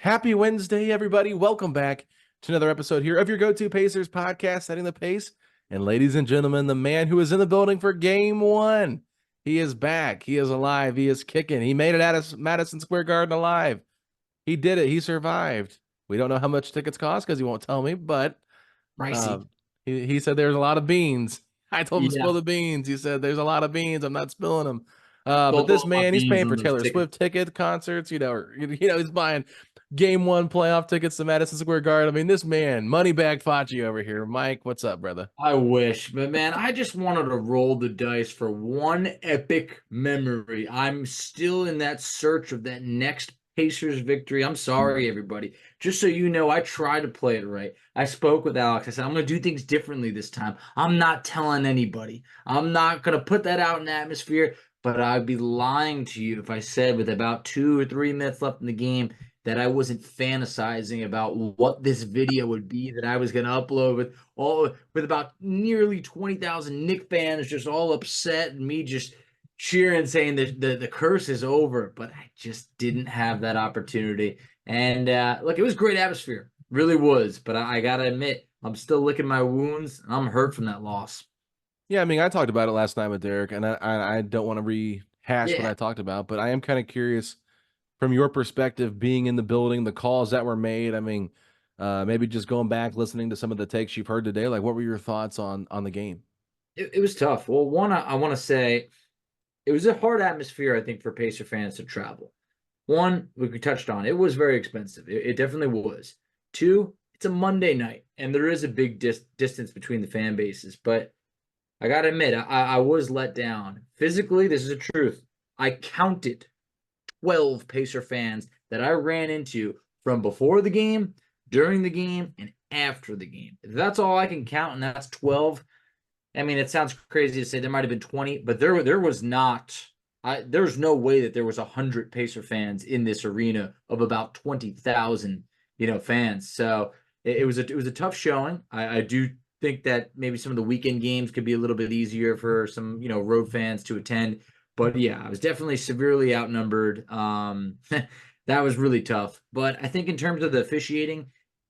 Happy Wednesday, everybody. Welcome back to another episode here of your go-to Pacers podcast, Setting the Pace. And ladies and gentlemen, the man who is in the building for game one. He is back. He is alive. He is kicking. He made it out of Madison Square Garden alive. He did it. He survived. We don't know how much tickets cost because he won't tell me, but uh, Pricey. he said there's a lot of beans. I told him to spill Yeah. the beans. He said there's a lot of beans. I'm not spilling them. But Don't this want man, he's beans paying on for those Taylor tickets. Swift ticket concerts, or he's buying game one playoff tickets to Madison Square Garden. I mean, this man, money bag Facci over here. Mike, what's up, brother? I wish, but man, I just wanted to roll the dice for one epic memory. I'm still in that search of that next Pacers victory. I'm sorry, everybody. Just so you know, I tried to play it right. I spoke with Alex. I said, I'm going to do things differently this time. I'm not telling anybody. I'm not going to put that out in the atmosphere, but I'd be lying to you if I said with about 2 or 3 minutes left in the game that I wasn't fantasizing about what this video would be that I was going to upload with about nearly 20,000 Knicks fans just all upset and me just cheering saying that the curse is over, but I just didn't have that opportunity. And look, it was great atmosphere, really was, but I got to admit, I'm still licking my wounds and I'm hurt from that loss. Yeah, I mean, I talked about it last night with Derek, and I don't want to rehash what Yeah. I talked about, but I am kind of curious from your perspective, being in the building, the calls that were made. I mean, maybe just going back, listening to some of the takes you've heard today. Like, what were your thoughts on the game? It was tough. Well, one, I want to say it was a hard atmosphere, I think, for Pacer fans to travel. One, we touched on, it was very expensive. It definitely was. Two, it's a Monday night, and there is a big distance between the fan bases. But I got to admit, I was let down. Physically, this is the truth. I counted 12 Pacer fans that I ran into from before the game, during the game, and after the game. If that's all I can count, and that's 12. I mean, it sounds crazy to say there might have been 20, but there was not. There's no way that there was 100 Pacer fans in this arena of about 20,000, fans. So it was a tough showing. I do think that maybe some of the weekend games could be a little bit easier for some road fans to attend. But yeah, I was definitely severely outnumbered. That was really tough. But I think in terms of the officiating,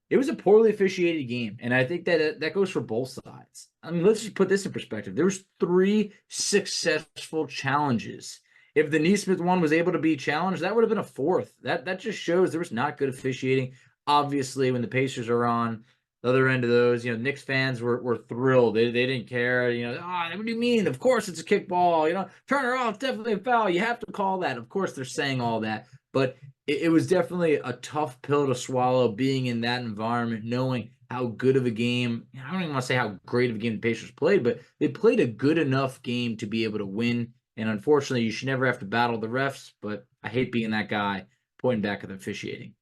it was a poorly officiated game, and I think that goes for both sides. I mean, let's just put this in perspective. There was 3 successful challenges. If the Neesmith one was able to be challenged, that would have been a fourth. That just shows there was not good officiating. Obviously, when the Pacers are on the other end of those, Knicks fans were thrilled. They didn't care. What do you mean? Of course it's a kickball. Turn her off. Definitely a foul. You have to call that. Of course they're saying all that, but it was definitely a tough pill to swallow being in that environment, knowing how good of a game. I don't even want to say how great of a game the Pacers played, but they played a good enough game to be able to win. And unfortunately, you should never have to battle the refs, but I hate being that guy pointing back at the officiating.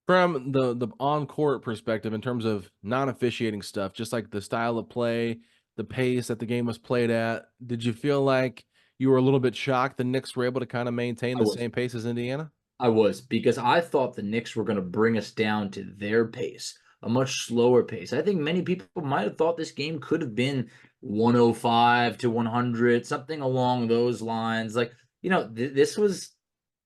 From the on court perspective, in terms of non officiating stuff, just like the style of play, the pace that the game was played at, did you feel like you were a little bit shocked the Knicks were able to kind of maintain I the was. same pace as Indiana? I was because I thought the Knicks were going to bring us down to their pace, a much slower pace. I think many people might have thought this game could have been 105 to 100, something along those lines. Like, this was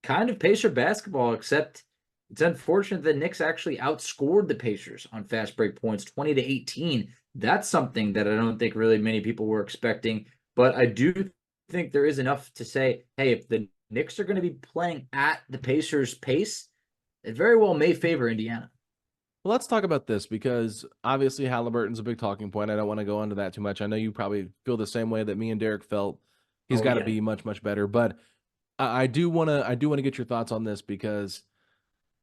kind of Pacer basketball, except it's unfortunate that Knicks actually outscored the Pacers on fast break points 20-18. That's something that I don't think really many people were expecting. But I do think there is enough to say, hey, if the Knicks are going to be playing at the Pacers' pace, it very well may favor Indiana. Well, let's talk about this because obviously Halliburton's a big talking point. I don't want to go into that too much. I know you probably feel the same way that me and Derek felt. He's Oh got to yeah. be much, much better. But I do want to get your thoughts on this because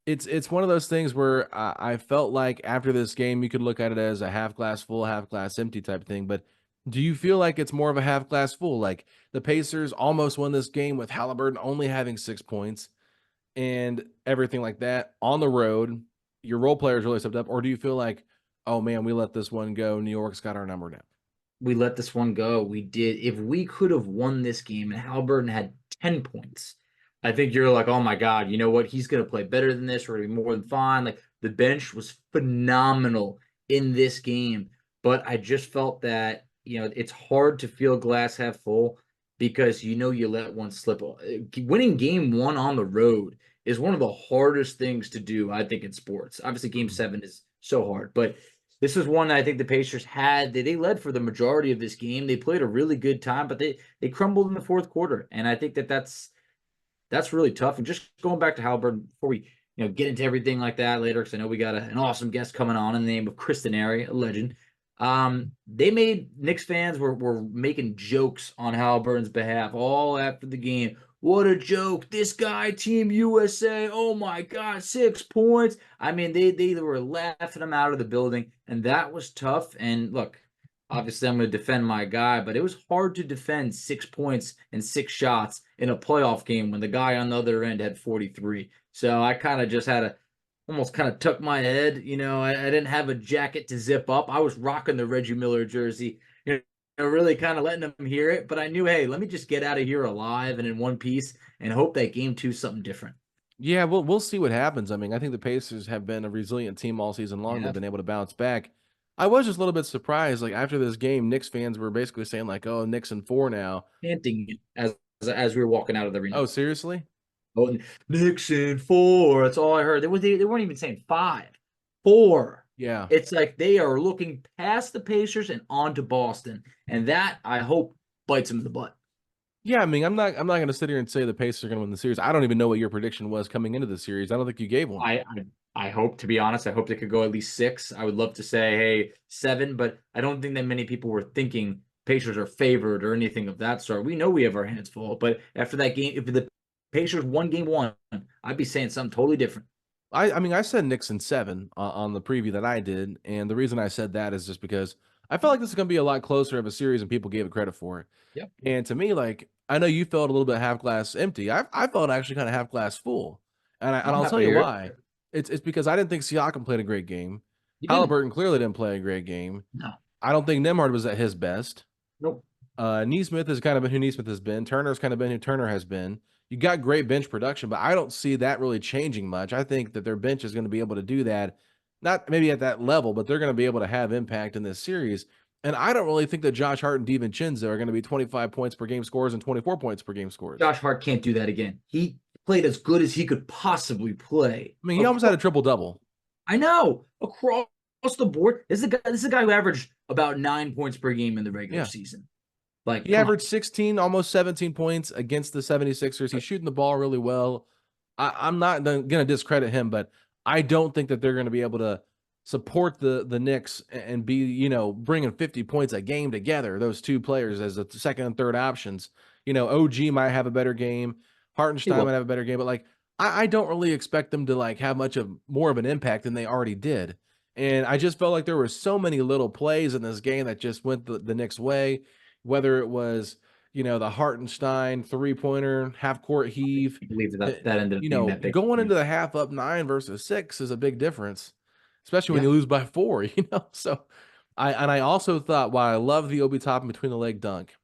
it's one of those things where I felt like after this game you could look at it as a half glass full, half glass empty type thing. But do you feel like it's more of a half glass full? Like the Pacers almost won this game with Halliburton only having 6 points and everything like that on the road. Your role players really stepped up, or do you feel like, oh man, we let this one go. New York's got our number now. We let this one go. We did. If we could have won this game and Halliburton had 10 points, I think you're like, oh my God, you know what? He's going to play better than this. We're going to be more than fine. Like the bench was phenomenal in this game. But I just felt that, it's hard to feel glass half full because you let one slip. Winning game one on the road is one of the hardest things to do, I think, in sports. Obviously, Game Mhm. 7 is so hard, but this was one that I think the Pacers had. They led for the majority of this game. They played a really good time, but they crumbled in the fourth quarter, and I think that that's really tough. And just going back to Halliburton before we get into everything like that later, because I know we got an awesome guest coming on in the name of Chris Denari, a legend. They made Knicks fans were making jokes on Halliburton's behalf all after the game. What a joke! This guy, Team USA. Oh my God, 6 points. I mean, they were laughing him out of the building, and that was tough. And look, obviously, I'm going to defend my guy, but it was hard to defend 6 points and 6 shots in a playoff game when the guy on the other end had 43. So I kind of just had to almost kind of tuck my head. I didn't have a jacket to zip up. I was rocking the Reggie Miller jersey, really kind of letting them hear it. But I knew, hey, let me just get out of here alive and in one piece and hope that game two something different. Yeah, we'll see what happens. I mean, I think the Pacers have been a resilient team all season long. They've Yeah, been able to bounce back. I was just a little bit surprised. Like after this game, Knicks fans were basically saying like, "Oh, Knicks in 4 now." chanting it as we were walking out of the arena. Oh, seriously? Oh, Nixon 4. That's all I heard. They weren't even saying 5, 4. Yeah. It's like they are looking past the Pacers and on to Boston, and that I hope bites them in the butt. Yeah, I mean, I'm not going to sit here and say the Pacers are going to win the series. I don't even know what your prediction was coming into the series. I don't think you gave one. I hope, to be honest, I hope they could go at least 6. I would love to say, hey, 7, but I don't think that many people were thinking Pacers are favored or anything of that sort. We know we have our hands full, but after that game, if the Pacers won game 1, I'd be saying something totally different. I mean, I said Knicks in 7 on the preview that I did, and the reason I said that is just because I felt like this is going to be a lot closer of a series than people gave it credit for. Yep. And to me, like I know you felt a little bit half glass empty. I felt actually kind of half glass full, and I'm I'll happy tell to you hear why. it. It's because I didn't think Siakam played a great game. You didn't. Halliburton clearly didn't play a great game. No. I don't think Nemhard was at his best. Nope. Neesmith has kind of been who Neesmith has been. Turner's kind of been who Turner has been. You got great bench production, but I don't see that really changing much. I think that their bench is going to be able to do that, not maybe at that level, but they're going to be able to have impact in this series. And I don't really think that Josh Hart and DiVincenzo are going to be 25 points per game scores and 24 points per game scores. Josh Hart can't do that again. He played as good as he could possibly play. I mean, he almost had a triple double. I know, across the board. This is a guy who averaged about 9 points per game in the regular Yeah. season. Like, He come on. averaged 16, almost 17 points against the 76ers. He's shooting the ball really well. I'm not going to discredit him, but I don't think that they're going to be able to support the Knicks and be, bringing 50 points a game together, those two players as the second and third options. OG might have a better game. He Hartenstein will. might have a better game, but like, I don't really expect them to like have more of an impact than they already did. And I just felt like there were so many little plays in this game that just went the Knicks' way, whether it was, the Hartenstein three-pointer, half-court heave. I believe that ended up being that big. Going into the half up 9 versus 6 is a big difference, especially when Yeah. you lose by 4, So I also thought, while I love the Obi Toppin between the leg dunk,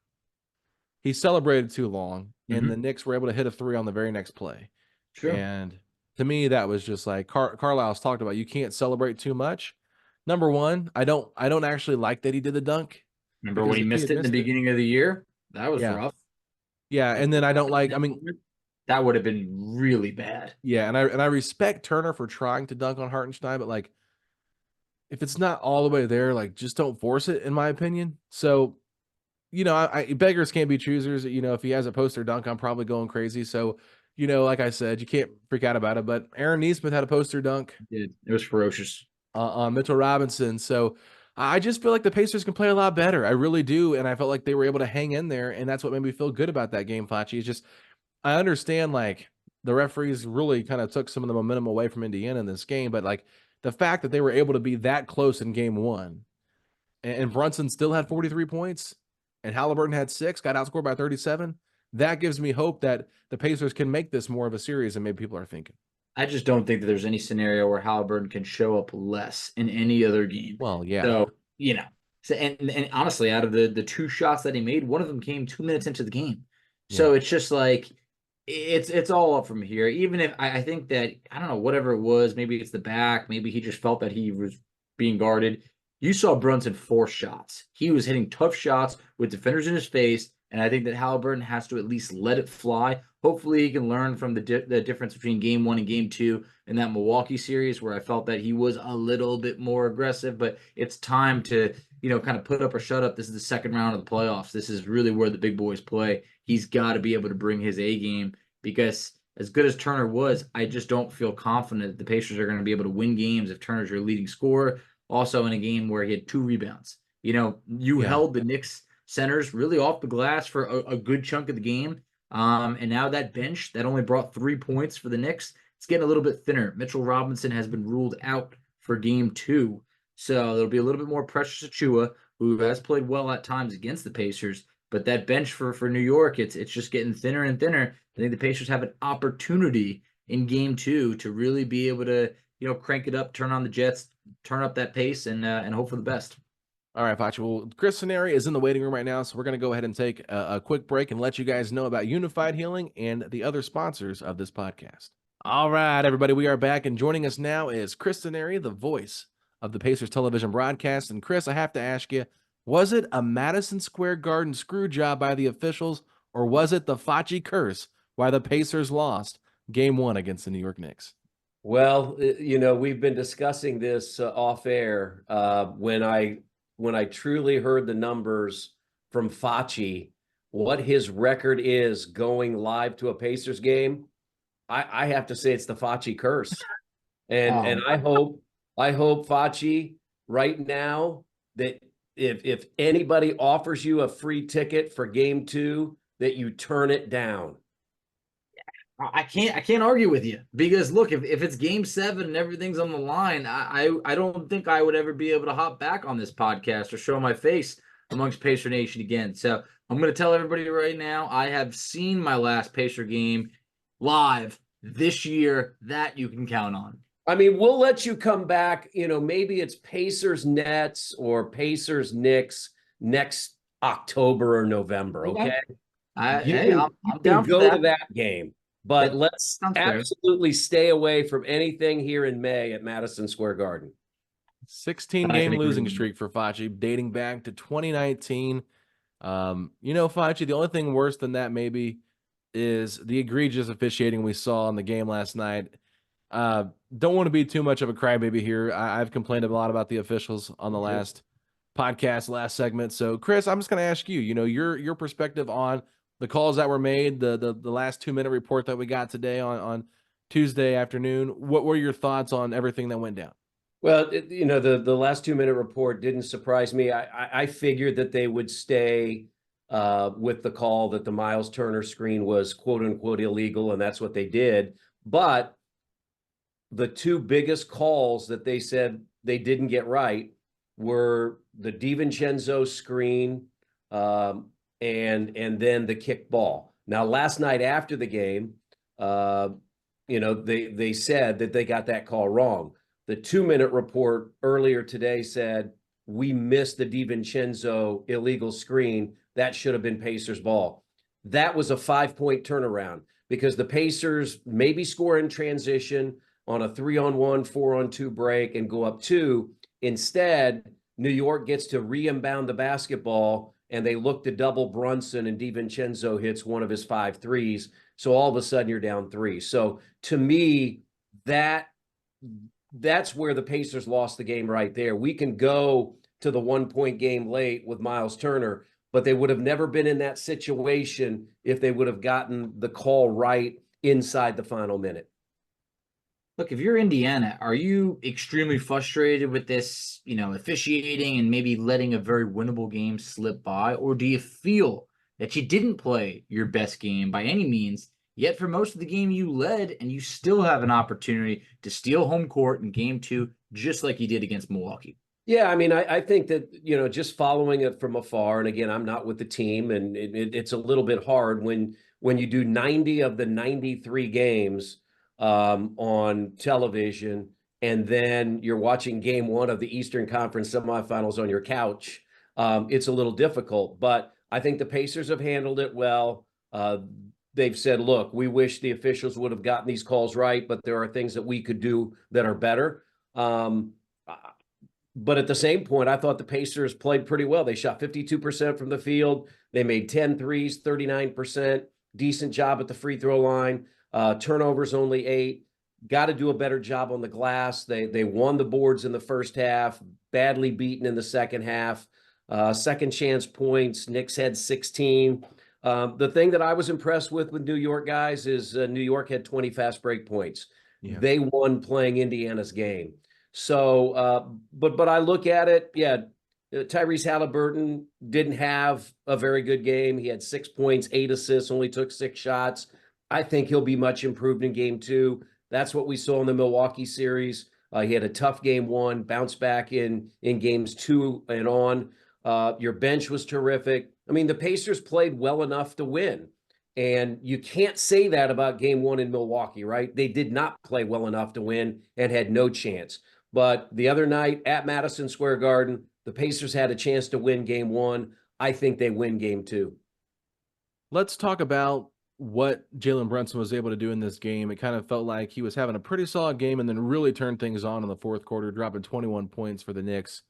he celebrated too long, and the Mm-hmm. Knicks were able to hit a 3 on the very next play. True. And to me, that was just like Carlisle's talked about. You can't celebrate too much. Number one, I don't actually like that he did the dunk Remember when because he if he missed had it in the missed it, beginning of the year? That was yeah, rough. yeah. And then I don't like. I mean, That would have been really bad. yeah, and I respect Turner for trying to dunk on Hartenstein, but like if it's not all the way there, like just don't force it, in my opinion. So, beggars can't be choosers. If he has a poster dunk, I'm probably going crazy. So, like I said, you can't freak out about it. But Aaron Neesmith had a poster dunk It was ferocious. on Mitchell Robinson. So I just feel like the Pacers can play a lot better. I really do. And I felt like they were able to hang in there. And that's what made me feel good about that game, Facci. It's just, I understand like the referees really kind of took some of the momentum away from Indiana in this game. But like the fact that they were able to be that close in game 1 and Brunson still had 43 points and Halliburton had 6, got outscored by 37. That gives me hope that the Pacers can make this more of a series than maybe people are thinking. I just don't think that there's any scenario where Halliburton can show up less in any other game. Well, yeah. So, and honestly, out of the 2 shots that he made, one of them came 2 minutes into the game. So Yeah. it's just like it's all up from here. Even if I think that, I don't know, whatever it was, maybe it's the back, maybe he just felt that he was being guarded. You saw Brunson force shots. He was hitting tough shots with defenders in his face, and I think that Halliburton has to at least let it fly Hopefully he can learn from the difference between game 1 and game 2 in that Milwaukee series, where I felt that he was a little bit more aggressive. But it's time to, kind of put up or shut up. This is the second round of the playoffs. This is really where the big boys play. He's got to be able to bring his A game, because as good as Turner was, I just don't feel confident that the Pacers are going to be able to win games if Turner's your leading scorer. Also, in a game where he had 2 rebounds, you Yeah. held the Knicks centers really off the glass for a good chunk of the game. And now that bench that only brought 3 points for the Knicks, it's getting a little bit thinner. Mitchell Robinson has been ruled out for game 2. So there'll be a little bit more Precious Achiuwa, who has played well at times against the Pacers. But that bench for New York, it's just getting thinner and thinner. I think the Pacers have an opportunity in game 2 to really be able to, crank it up, turn on the Jets, turn up that pace, and hope for the best. All right, Facci. Well, Chris Denari is in the waiting room right now, so we're going to go ahead and take a quick break and let you guys know about Unified Healing and the other sponsors of this podcast. All right, everybody, we are back, and joining us now is Chris Denari, the voice of the Pacers television broadcast. And Chris, I have to ask you, was it a Madison Square Garden screw job by the officials, or was it the Facci curse why the Pacers lost game 1 against the New York Knicks? Well, we've been discussing this off air. When I truly heard the numbers from Facci, what his record is going live to a Pacers game, I have to say it's the Facci curse. And I hope Facci right now that if anybody offers you a free ticket for game 2, that you turn it down. I can't argue with you, because look, if it's game 7 and everything's on the line, I don't think I would ever be able to hop back on this podcast or show my face amongst Pacer Nation again. So I'm going to tell everybody right now, I have seen my last Pacer game live this year. That you can count on. I mean, we'll let you come back. Maybe it's Pacers Nets or Pacers Knicks next October or November. Okay. I'm You down can for go that. to that game. But let's absolutely stay away from anything here in May at Madison Square Garden. 16-game losing streak for Facci, dating back to 2019. Facci, the only thing worse than that maybe is the egregious officiating we saw in the game last night. Don't want to be too much of a crybaby here. I've complained a lot about the officials on the last podcast, last segment. So, Chris, I'm just going to ask you, your perspective on the calls that were made, the last 2-minute report that we got today on Tuesday afternoon. What were your thoughts on everything that went down? Well, the last 2-minute report didn't surprise me. I figured that they would stay with the call that the Miles Turner screen was quote unquote illegal, and that's what they did. But the 2 biggest calls that they said they didn't get right were the DiVincenzo screen and then the kick ball. Now, last night after the game, they said that they got that call wrong. The 2-minute report earlier today said we missed the DiVincenzo illegal screen. That should have been Pacers ball. That was a 5-point turnaround, because the Pacers maybe score in transition on a 3-on-1, 4-on-2 break and go up 2. Instead, New York gets to re-inbound the basketball, and they look to double Brunson, and DiVincenzo hits one of his 5 threes. So all of a sudden you're down 3. So to me, that's where the Pacers lost the game right there. We can go to the 1-point game late with Miles Turner, but they would have never been in that situation if they would have gotten the call right inside the final minute. Look, if you're Indiana, are you extremely frustrated with this, officiating and maybe letting a very winnable game slip by? Or do you feel that you didn't play your best game by any means, yet for most of the game you led, and you still have an opportunity to steal home court in game 2, just like you did against Milwaukee? Yeah, I mean, I think that, just following it from afar, and again, I'm not with the team, and it's a little bit hard when you do 90 of the 93 games on television, and then you're watching game 1 of the Eastern Conference semifinals on your couch. It's a little difficult, but I think the Pacers have handled it well. They've said, look, we wish the officials would have gotten these calls right, but there are things that we could do that are better. But at the same point, I thought the Pacers played pretty well. They shot 52% from the field. They made 10 threes, 39%. decent job at the free throw line. Turnovers only 8. Got to do a better job on the glass. They won the boards in the first half, badly beaten in the second half. Second chance points, Knicks had 16. The thing that I was impressed with New York guys is New York had 20 fast break points. Yeah. They won playing Indiana's game. So, but I look at it, yeah, Tyrese Halliburton didn't have a very good game. He had 6 points, 8 assists, only took 6 shots. I think he'll be much improved in game 2. That's what we saw in the Milwaukee series. He had a tough game 1, bounced back in games 2 and on. Your bench was terrific. I mean, the Pacers played well enough to win. And you can't say that about game 1 in Milwaukee, right? They did not play well enough to win and had no chance. But the other night at Madison Square Garden, the Pacers had a chance to win game 1. I think they win game 2. Let's talk about what Jalen Brunson was able to do in this game. It kind of felt like he was having a pretty solid game and then really turned things on in the fourth quarter, dropping 21 points for the Knicks.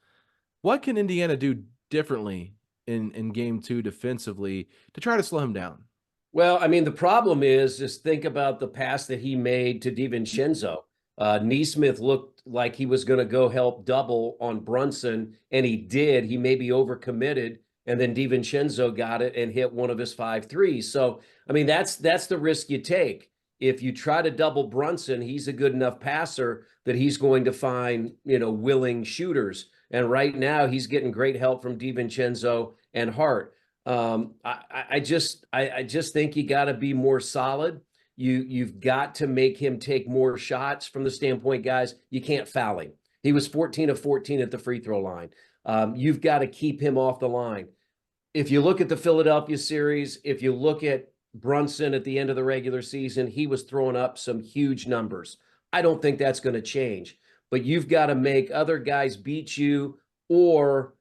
What can Indiana do differently in game 2 defensively to try to slow him down? Well, I mean, the problem is think about the pass that he made to DiVincenzo. Neith looked like he was going to go help double on Brunson, and he did. He maybe overcommitted, and then DiVincenzo got it and hit one of his 5 threes. So, I mean, that's the risk you take. If you try to double Brunson, he's a good enough passer that he's going to find, willing shooters. And right now, he's getting great help from DiVincenzo and Hart. I just think you got to be more solid. You've got to make him take more shots from the standpoint, guys. You can't foul him. He was 14 of 14 at the free throw line. You've got to keep him off the line. If you look at the Philadelphia series, if you look at Brunson at the end of the regular season, he was throwing up some huge numbers. I don't think that's going to change, but you've got to make other guys beat you or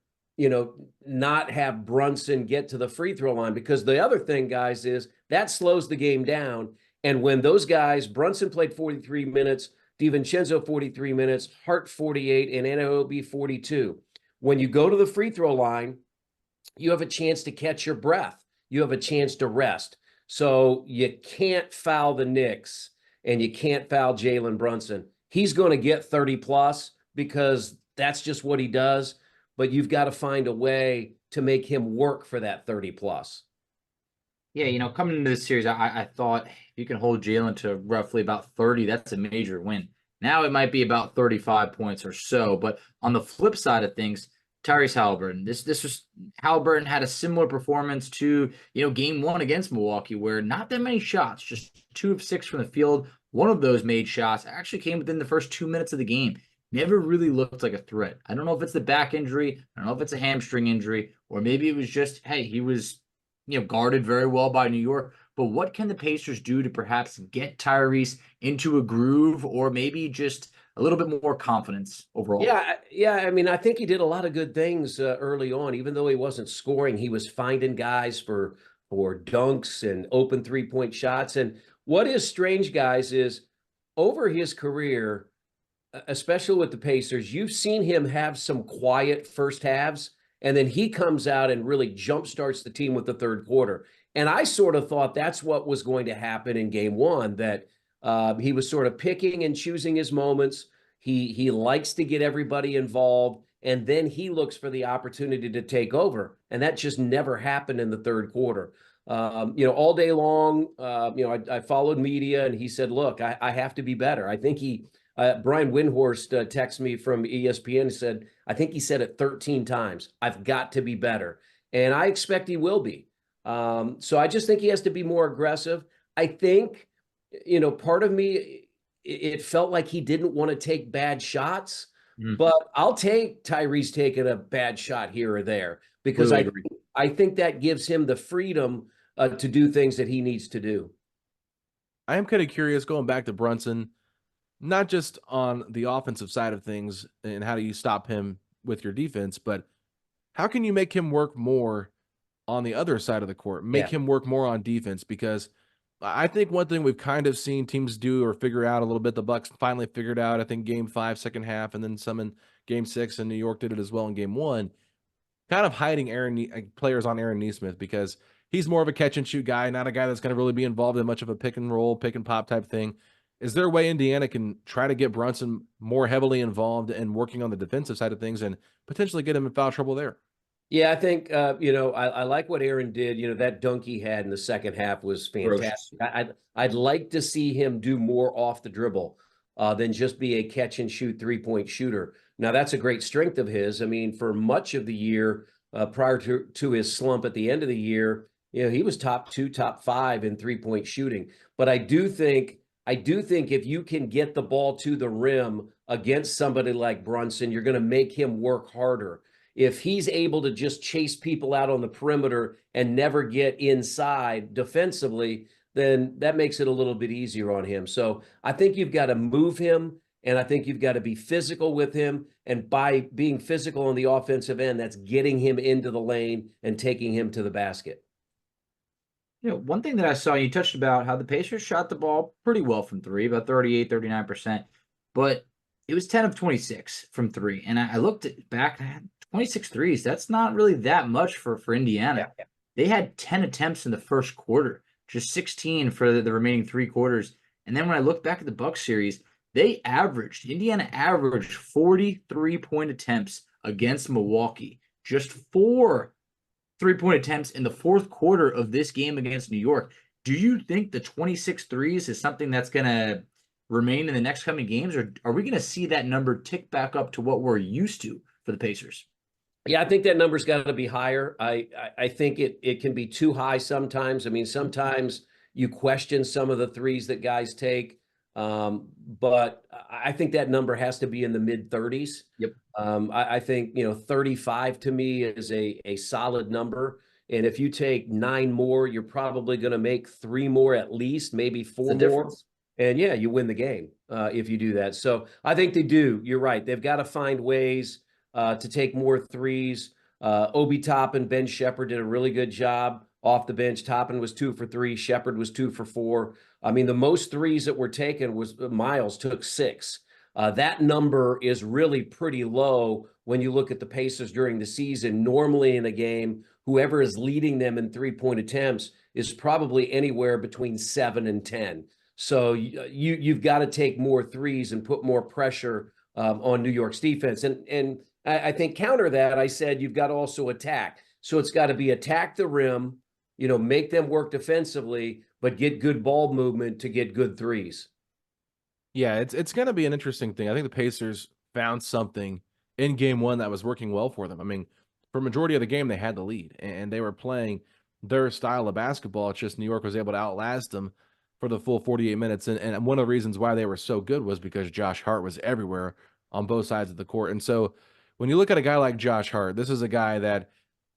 not have Brunson get to the free throw line, because the other thing, guys, is that slows the game down. And when those guys, Brunson played 43 minutes, DiVincenzo 43 minutes, Hart 48, and Anunoby 42. When you go to the free throw line, you have a chance to catch your breath. You have a chance to rest. So you can't foul the Knicks and you can't foul Jalen Brunson. He's going to get 30 plus because that's just what he does. But you've got to find a way to make him work for that 30 plus. Yeah, coming into this series, I thought if you can hold Jalen to roughly about 30, that's a major win. Now it might be about 35 points or so. But on the flip side of things, Tyrese Halliburton, this was Halliburton had a similar performance to, game 1 against Milwaukee, where not that many shots, just 2 of 6 from the field. One of those made shots actually came within the first 2 minutes of the game. Never really looked like a threat. I don't know if it's the back injury. I don't know if it's a hamstring injury, or maybe it was just, hey, he was, guarded very well by New York. But what can the Pacers do to perhaps get Tyrese into a groove, or maybe just a little bit more confidence overall? Yeah. I mean, I think he did a lot of good things early on. Even though he wasn't scoring, he was finding guys for dunks and open 3-point shots. And what is strange, guys, is over his career, especially with the Pacers, you've seen him have some quiet first halves, and then he comes out and really jumpstarts the team with the third quarter. And I sort of thought that's what was going to happen in game 1, that he was sort of picking and choosing his moments. He likes to get everybody involved, and then he looks for the opportunity to take over. And that just never happened in the third quarter. All day long, I followed media, and he said, look, I have to be better. I think Brian Windhorst texted me from ESPN and said, I think he said it 13 times. I've got to be better. And I expect he will be. So I just think he has to be more aggressive. I think, part of me, it felt like he didn't want to take bad shots, but I'll take Tyrese taking a bad shot here or there, because I think that gives him the freedom to do things that he needs to do. I am kind of curious, going back to Brunson, not just on the offensive side of things and how do you stop him with your defense, but how can you make him work more on the other side of the court, make him work more on defense? Because I think one thing we've kind of seen teams do or figure out a little bit, the Bucks finally figured out, I think game 5, second half, and then some in game 6, and New York did it as well in game 1, kind of hiding players on Aaron Nesmith, because he's more of a catch and shoot guy, not a guy that's going to really be involved in much of a pick and roll, pick and pop type thing. Is there a way Indiana can try to get Brunson more heavily involved in working on the defensive side of things and potentially get him in foul trouble there? Yeah, I think I like what Aaron did. That dunk he had in the second half was Ferocious. fantastic. I'd like to see him do more off the dribble than just be a catch and shoot 3-point shooter. Now that's a great strength of his. I mean, for much of the year prior to his slump at the end of the year, he was top 2, top 5 in 3-point shooting. But I do think if you can get the ball to the rim against somebody like Brunson, you're going to make him work harder. If he's able to just chase people out on the perimeter and never get inside defensively, then that makes it a little bit easier on him. So I think you've got to move him, and I think you've got to be physical with him. And by being physical on the offensive end, that's getting him into the lane and taking him to the basket. One thing that I saw, you touched about how the Pacers shot the ball pretty well from three, about 38, 39%, but it was 10 of 26 from three. And I looked back, 26 threes. That's not really that much for Indiana. Yeah. They had 10 attempts in the first quarter, just 16 for the remaining 3 quarters. And then when I look back at the Bucks series, Indiana averaged 43-point attempts against Milwaukee, just 4 3-point attempts in the fourth quarter of this game against New York. Do you think the 26 threes is something that's going to remain in the next coming games, or are we going to see that number tick back up to what we're used to for the Pacers? Yeah, I think that number's got to be higher. I think it can be too high sometimes. I mean, sometimes you question some of the threes that guys take, but I think that number has to be in the mid-30s. Yep. I think 35 to me is a solid number. And if you take 9 more, you're probably going to make 3 more at least, maybe 4 more. And yeah, you win the game if you do that. So I think they do. You're right. They've got to find ways to take more threes. Obi Toppin, Ben Shepherd did a really good job off the bench. Toppin was 2 for 3. Shepherd was 2 for 4. I mean, the most threes that were taken was Miles took 6. That number is really pretty low when you look at the Pacers during the season. Normally in a game, whoever is leading them in 3-point attempts is probably anywhere between 7 and 10. So you've got to take more threes and put more pressure on New York's defense. And I think counter that, I said you've got to also attack. So it's got to be attack the rim, make them work defensively, but get good ball movement to get good threes. Yeah, it's going to be an interesting thing. I think the Pacers found something in game one that was working well for them. I mean, for majority of the game, they had the lead, and they were playing their style of basketball. It's just New York was able to outlast them for the full 48 minutes. And one of the reasons why they were so good was because Josh Hart was everywhere on both sides of the court. And so when you look at a guy like Josh Hart, this is a guy that,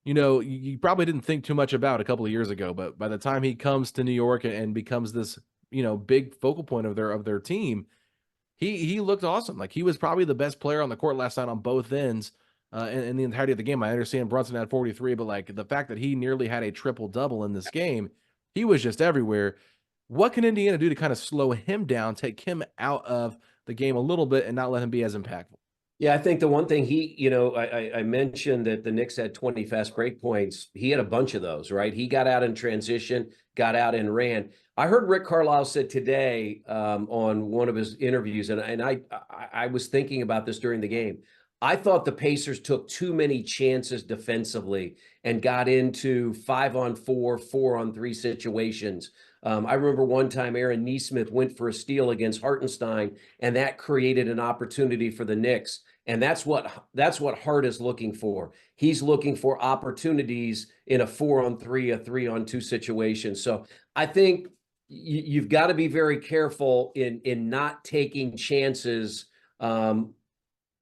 you probably didn't think too much about a couple of years ago, but by the time he comes to New York and becomes this, big focal point of their team, he looked awesome. Like, he was probably the best player on the court last night on both ends in the entirety of the game. I understand Brunson had 43, but like the fact that he nearly had a triple double in this game, he was just everywhere. What can Indiana do to kind of slow him down, take him out of the game a little bit, and not let him be as impactful? Yeah, I think the one thing I mentioned that the Knicks had 20 fast break points. He had a bunch of those, right? He got out in transition, got out and ran. I heard Rick Carlisle said today on one of his interviews, and I was thinking about this during the game. I thought the Pacers took too many chances defensively and got into 5-on-4, 4-on-3 situations. I remember one time Aaron Neesmith went for a steal against Hartenstein, and that created an opportunity for the Knicks. And that's what Hart is looking for. He's looking for opportunities in a 4-on-3, a 3-on-2 situation. So I think you've got to be very careful in not taking chances,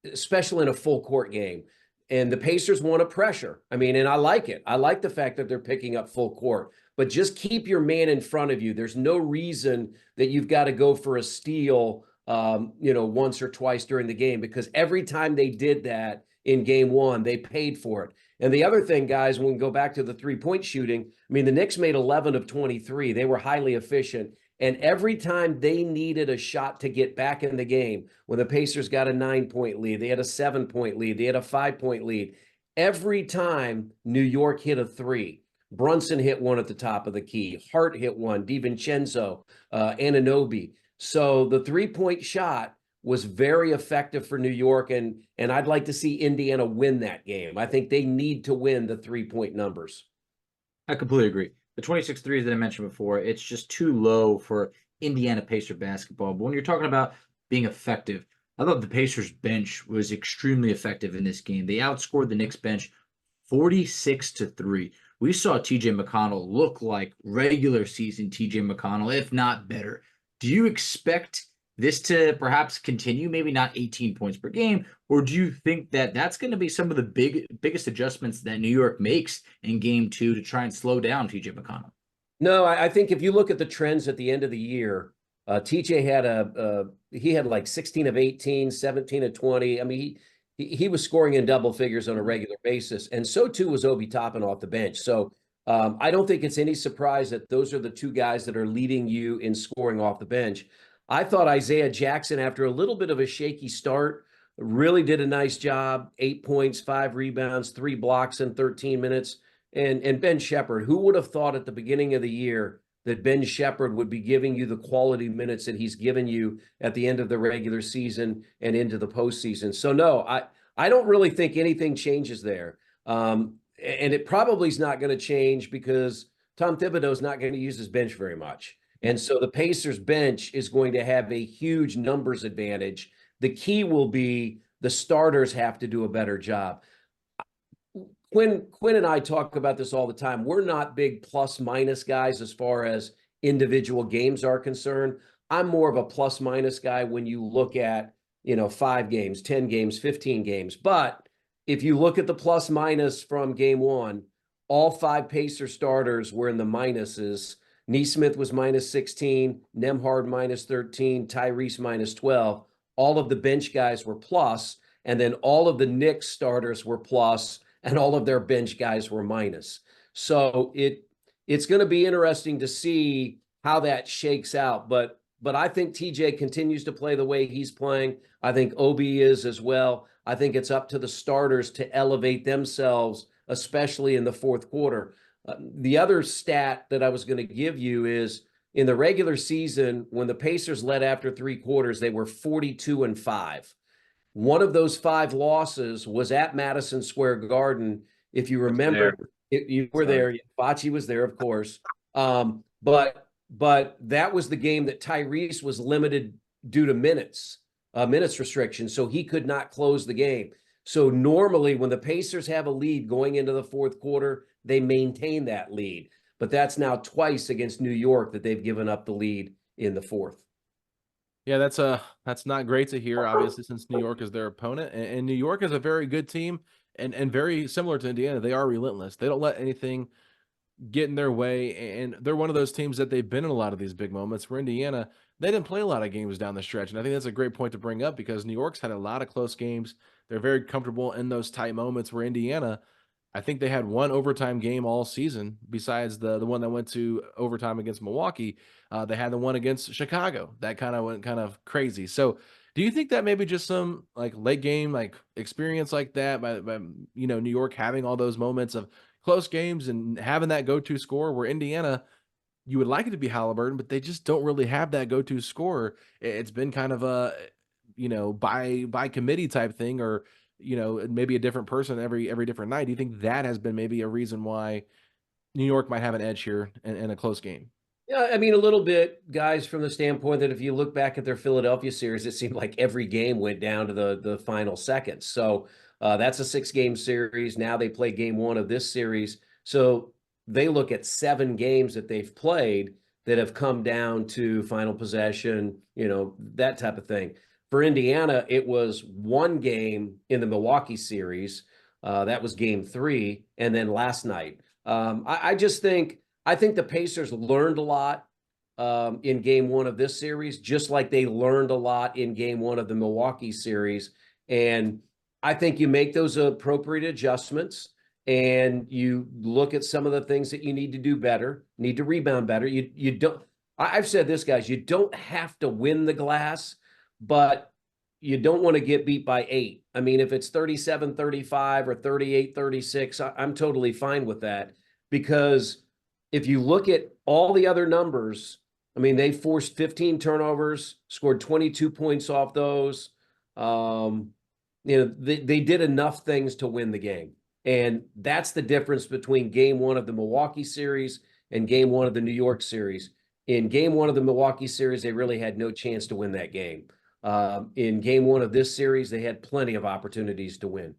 especially in a full court game. And the Pacers want to pressure. I mean, and I like it. I like the fact that they're picking up full court, but just keep your man in front of you. There's no reason that you've got to go for a steal, once or twice during the game, because every time they did that in game one, they paid for it. And the other thing, guys, when we go back to the 3-point shooting, I mean, the Knicks made 11 of 23. They were highly efficient. And every time they needed a shot to get back in the game, when the Pacers got a 9-point lead, they had a 7-point lead, they had a 5-point lead. Every time New York hit a 3, Brunson hit one at the top of the key. Hart hit one. DiVincenzo, Anunoby. So the three-point shot was very effective for New York, and I'd like to see Indiana win that game. I think they need to win the three-point numbers. I completely agree. The 26 threes that I mentioned before, it's just too low for Indiana Pacer basketball. But when you're talking about being effective, I thought the Pacers bench was extremely effective in this game. They outscored the Knicks bench 46-3. We saw TJ McConnell look like regular season TJ McConnell, if not better. Do you expect this to perhaps continue, maybe not 18 points per game, or do you think that that's going to be some of the biggest adjustments that New York makes in game 2 to try and slow down TJ McConnell? No, I think if you look at the trends at the end of the year, TJ had he had like 16 of 18, 17 of 20. I mean, he was scoring in double figures on a regular basis, and so too was Obi Toppin off the bench. So I don't think it's any surprise that those are the two guys that are leading you in scoring off the bench. I thought Isaiah Jackson, after a little bit of a shaky start, really did a nice job. 8 points, 5 rebounds, 3 blocks in 13 minutes. And Ben Shepherd, who would have thought at the beginning of the year that Ben Shepherd would be giving you the quality minutes that he's given you at the end of the regular season and into the postseason? So no, I don't really think anything changes there. And it probably is not going to change because Tom Thibodeau is not going to use his bench very much. And so the Pacers bench is going to have a huge numbers advantage. The key will be the starters have to do a better job. Quinn and I talk about this all the time. We're not big plus minus guys as far as individual games are concerned. I'm more of a plus minus guy when you look at, 5 games, 10 games, 15 games. But if you look at the plus minus from game 1, all 5 Pacer starters were in the minuses. Neesmith was minus 16, Nembhard minus 13, Tyrese minus 12. All of the bench guys were plus, and then all of the Knicks starters were plus, and all of their bench guys were minus. So it's going to be interesting to see how that shakes out. But I think TJ continues to play the way he's playing. I think Obi is as well. I think it's up to the starters to elevate themselves, especially in the fourth quarter. The other stat that I was going to give you is in the regular season, when the Pacers led after 3 quarters, they were 42-5. One of those 5 losses was at Madison Square Garden. If you remember, you were there. Facci was there, of course. But that was the game that Tyrese was limited due to minutes restriction, so he could not close the game. So normally when the Pacers have a lead going into the fourth quarter, they maintain that lead. But that's now twice against New York that they've given up the lead in the fourth. Yeah, that's not great to hear, obviously, since New York is their opponent. And New York is a very good team and very similar to Indiana. They are relentless. They don't let anything get in their way. And they're one of those teams that they've been in a lot of these big moments where Indiana, they didn't play a lot of games down the stretch. And I think that's a great point to bring up because New York's had a lot of close games. They're very comfortable in those tight moments where Indiana, I think they had one overtime game all season besides the one that went to overtime against Milwaukee. They had the one against Chicago that kind of went kind of crazy. So do you think that maybe just some like late game like experience like that by New York having all those moments of close games and having that go-to score where Indiana, you would like it to be Halliburton, but they just don't really have that go-to scorer. It's been kind of a by committee type thing, or maybe a different person every different night. Do you think that has been maybe a reason why New York might have an edge here in a close game? Yeah, I mean, a little bit, guys, from the standpoint that if you look back at their Philadelphia series, it seemed like every game went down to the final seconds. So that's a 6-game series. Now they play game 1 of this series. So they look at 7 games that they've played that have come down to final possession, that type of thing. For Indiana, it was 1 game in the Milwaukee series. That was game 3. And then last night. I think the Pacers learned a lot in game 1 of this series, just like they learned a lot in game 1 of the Milwaukee series. And I think you make those appropriate adjustments and you look at some of the things that you need to do better, need to rebound better. You don't, I've said this, guys, you don't have to win the glass, but you don't want to get beat by 8. I mean, if it's 37-35 or 38-36, I'm totally fine with that. because if you look at all the other numbers, I mean, they forced 15 turnovers, scored 22 points off those. They did enough things to win the game. And that's the difference between game one of the Milwaukee series and game one of the New York series. In game one of the Milwaukee series, they really had no chance to win that game. In game one of this series, they had plenty of opportunities to win.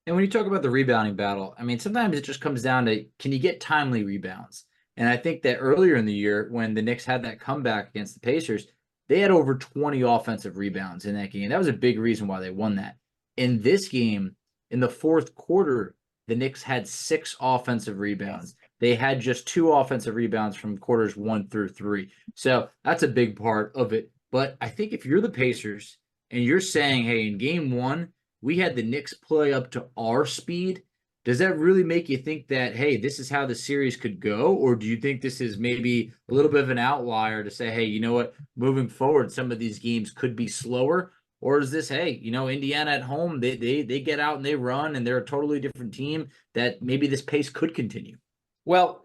And when you talk about the rebounding battle, I mean, sometimes it just comes down to, can you get timely rebounds? And I think that earlier in the year, when the Knicks had that comeback against the Pacers, they had over 20 offensive rebounds in that game. And that was a big reason why they won that. In this game, in the fourth quarter, the Knicks had 6 offensive rebounds. They had just 2 offensive rebounds from quarters 1 through 3. So that's a big part of it. But I think if you're the Pacers and you're saying, hey, in game 1, we had the Knicks play up to our speed, does that really make you think that, hey, this is how the series could go? Or do you think this is maybe a little bit of an outlier to say, hey, you know what, moving forward, some of these games could be slower? Or is this, hey, Indiana at home, they get out and they run and they're a totally different team that maybe this pace could continue? Well,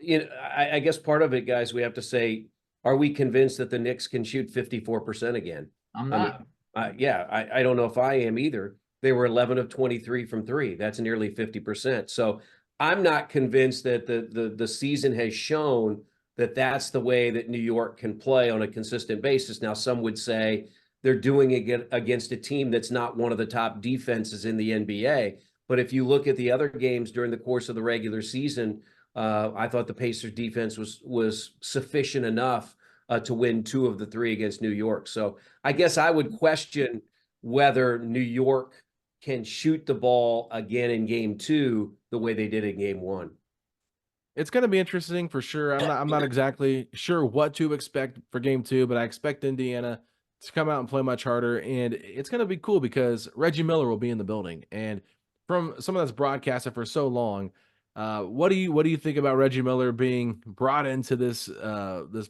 I guess part of it, guys, we have to say, are we convinced that the Knicks can shoot 54% again? I'm not. I don't know if I am either. They were 11 of 23 from 3. That's nearly 50%. So I'm not convinced that the season has shown that that's the way that New York can play on a consistent basis. Now, some would say they're doing it against a team that's not one of the top defenses in the NBA. But if you look at the other games during the course of the regular season, I thought the Pacers defense was sufficient enough to win 2 of the 3 against New York. So I guess I would question whether New York can shoot the ball again in game 2 the way they did in game 1. It's going to be interesting for sure. I'm not exactly sure what to expect for game 2, but I expect Indiana to come out and play much harder, and it's going to be cool because Reggie Miller will be in the building. And from someone that's broadcasted for so long, what do you think about Reggie Miller being brought into this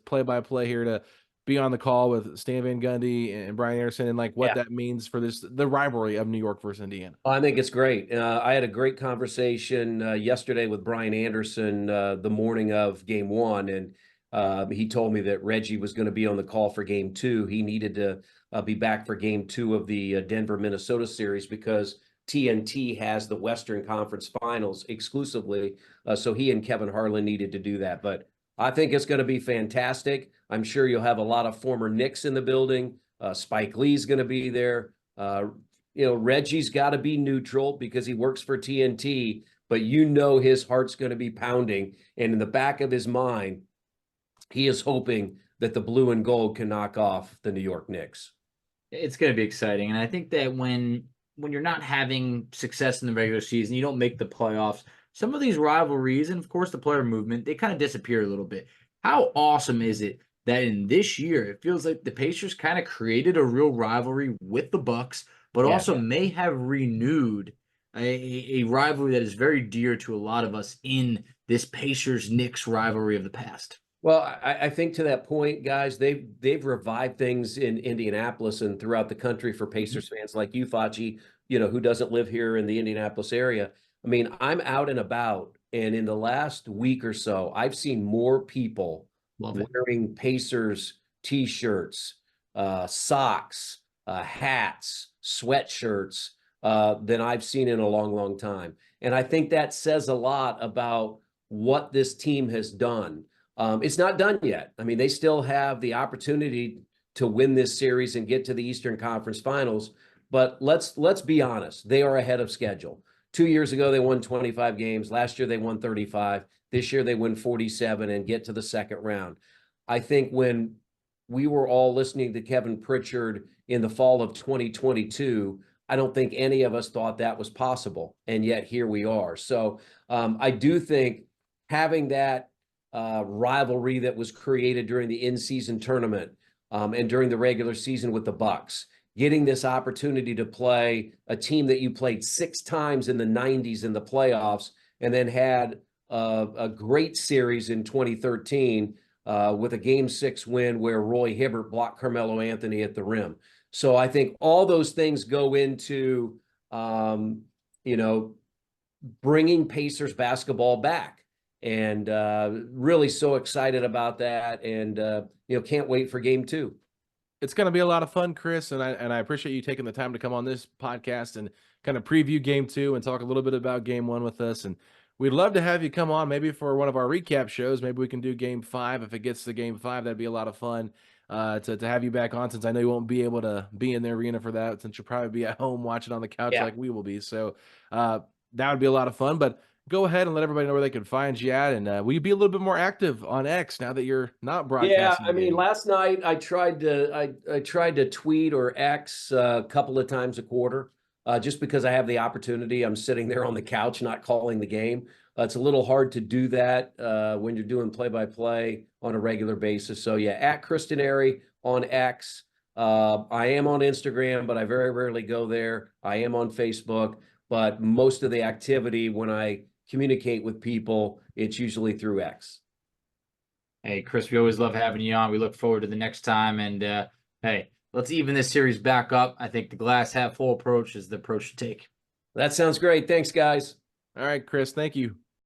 play-by-play here to be on the call with Stan Van Gundy and Brian Anderson, and like what that means for the rivalry of New York versus Indiana? I think it's great. I had a great conversation yesterday with Brian Anderson the morning of game 1, and he told me that Reggie was going to be on the call for game 2. He needed to be back for game 2 of the Denver-Minnesota series because TNT has the Western Conference Finals exclusively. So he and Kevin Harlan needed to do that. But I think it's going to be fantastic. I'm sure you'll have a lot of former Knicks in the building. Spike Lee's going to be there. Reggie's got to be neutral because he works for TNT, but his heart's going to be pounding. And in the back of his mind, he is hoping that the blue and gold can knock off the New York Knicks. It's going to be exciting. And I think that when you're not having success in the regular season, you don't make the playoffs, some of these rivalries and, of course, the player movement, they kind of disappear a little bit. How awesome is it that in this year, it feels like the Pacers kind of created a real rivalry with the Bucks, but also may have renewed a rivalry that is very dear to a lot of us in this Pacers-Knicks rivalry of the past? Well, I think to that point, guys, they've revived things in Indianapolis and throughout the country for Pacers fans like you, Facci, who doesn't live here in the Indianapolis area. I mean, I'm out and about, and in the last week or so, I've seen more people wearing Pacers T-shirts, socks, hats, sweatshirts than I've seen in a long, long time. And I think that says a lot about what this team has done. It's not done yet. I mean, they still have the opportunity to win this series and get to the Eastern Conference Finals. But let's be honest, they are ahead of schedule. 2 years ago, they won 25 games. Last year, they won 35. This year, they win 47 and get to the second round. I think when we were all listening to Kevin Pritchard in the fall of 2022, I don't think any of us thought that was possible. And yet here we are. So I do think having that rivalry that was created during the in-season tournament and during the regular season with the Bucks, getting this opportunity to play a team that you played 6 times in the 90s in the playoffs and then had a great series in 2013 with a Game 6 win where Roy Hibbert blocked Carmelo Anthony at the rim. So I think all those things go into, bringing Pacers basketball back. and really so excited about that, and can't wait for game 2. It's going to be a lot of fun, Chris, and I appreciate you taking the time to come on this podcast and kind of preview game 2 and talk a little bit about game 1 with us. And we'd love to have you come on maybe for one of our recap shows. Maybe we can do game 5. If it gets to game 5, that'd be a lot of fun to have you back on, since I know you won't be able to be in the arena for that, since you'll probably be at home watching on the couch Yeah. like we will be. So that would be a lot of fun. But go ahead and let everybody know where they can find you at, and will you be a little bit more active on X now that you're not broadcasting? Yeah, I the mean, game? last night I tried to tweet or X a couple of times a quarter, just because I have the opportunity. I'm sitting there on the couch, not calling the game. It's a little hard to do that when you're doing play-by-play on a regular basis. So yeah, at Chris Denari on X. I am on Instagram, but I very rarely go there. I am on Facebook, but most of the activity when I communicate with people, it's usually through X. Hey, Chris, we always love having you on. We look forward to the next time. And hey, let's even this series back up. I think the glass half full approach is the approach to take. That sounds great. Thanks, guys. All right, Chris, thank you.